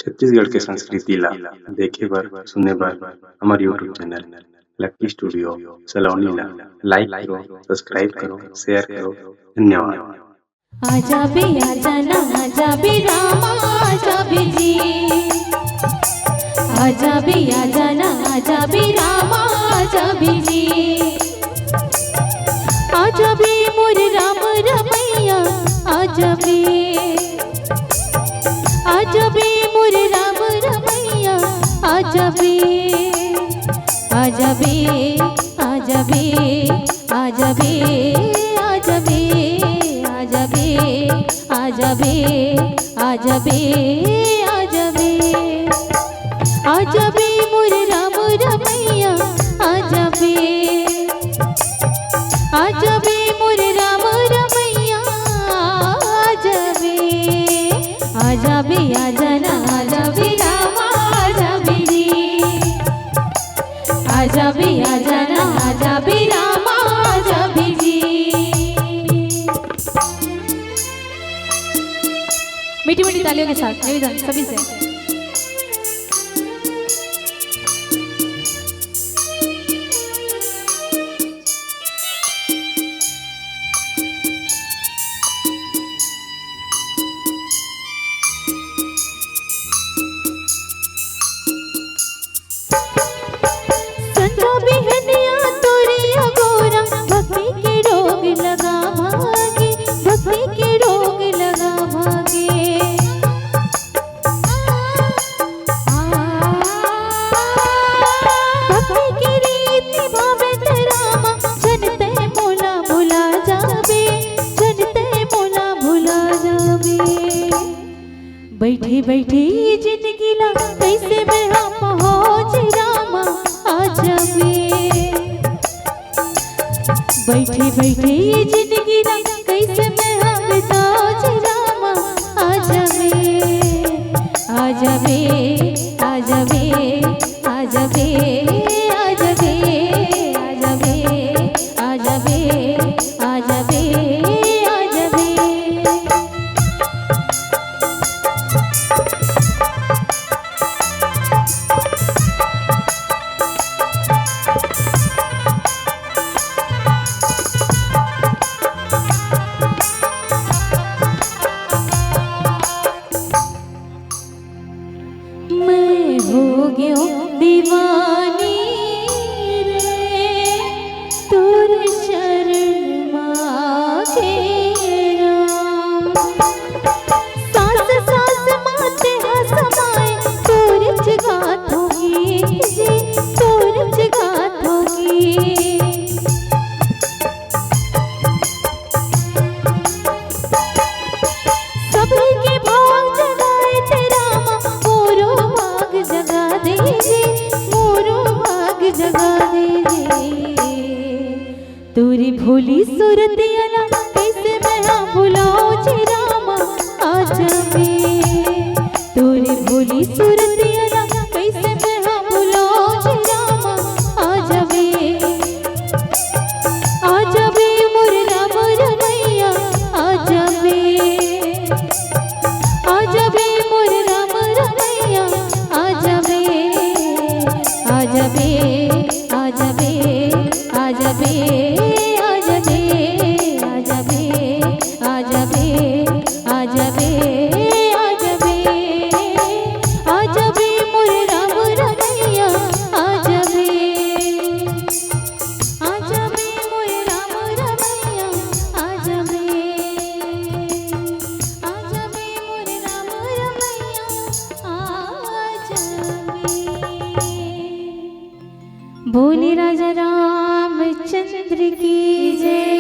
छत्तीसगढ़ के संस्कृति ला देखे बर सुने बर हमर यूट्यूब चैनल लक्की स्टूडियो सलोनी ला लाइक करो, सब्सक्राइब करो, शेयर करो। धन्यवाद। आजा बे आजा ना आजा बे रामा आजा बे जी, आजा बे आजा ना आजा बे रामा आजा बे जी, आजा बे मोर राम रमैया आजा बे, आजा बे मोर राम रमैया आजा बे, आजा बे आजा बे आजा बे आजा बे आजा बे आजा बे आजा बे आजा बे, आजा बे मोर राम रमैया आजा बे, आजा बे मोर राम रमैया आजा बे, आजा बे आजा ना आजा बे रामा आजा बे जी, आजा बे आजा ना आजा बे रामा आजा बे जी। मीठी मीठी तालियों के साथ निवेदन सभी से। संजा बिहनिया तोरिया गोरा भक्ति के रोग लगा भागे, भक्ति के रोग लगा भागे, भक्ति की रीत निभावे रामा जनते मोला भुला जाबे, जनते मोला भुला जाबे, बैठे बैठे जिंदगी ला कैसे मैं पहुँच रामा आजा बे, बैठे बैठे जिंदगी ला कैसे मैं बिताऊं रामा आजा बे, आजा बे आजा बे आजा बे आजा बे आजा बे आजा बे आजा बे आजा बे। मैं हो गयो दीवानी रे तोर शरण मांगे राम, सास सास माते हसमाए तोर जगात होगी जी, तोर जगात होगी, सभी के भाग जगाए तेरा मोरो भाग जगा दीजिए, मोरो भाग जगा दीजिए, तोरी भोली सूरत अला कैसे मैं भुलाऊं जी रामा आजा बे, तोरी भोली सूरत अला कैसे मैं भुलाऊं जी रामा आजा बे, आजा बे मोर राम रमैया आजा बे, आजा बे मोर राम रमैया आजा बे, आजा बे आजा बे आजा बे आजा बे आजा बे आजा बे आजा बे आजा बे, आजा बे मोर राम रमैया आजा बे, आजा बे मोर राम रमैया आजा बे, आजा बे मोर राम रमैया आजा बे। बोले राजा रामचंद्र की जय।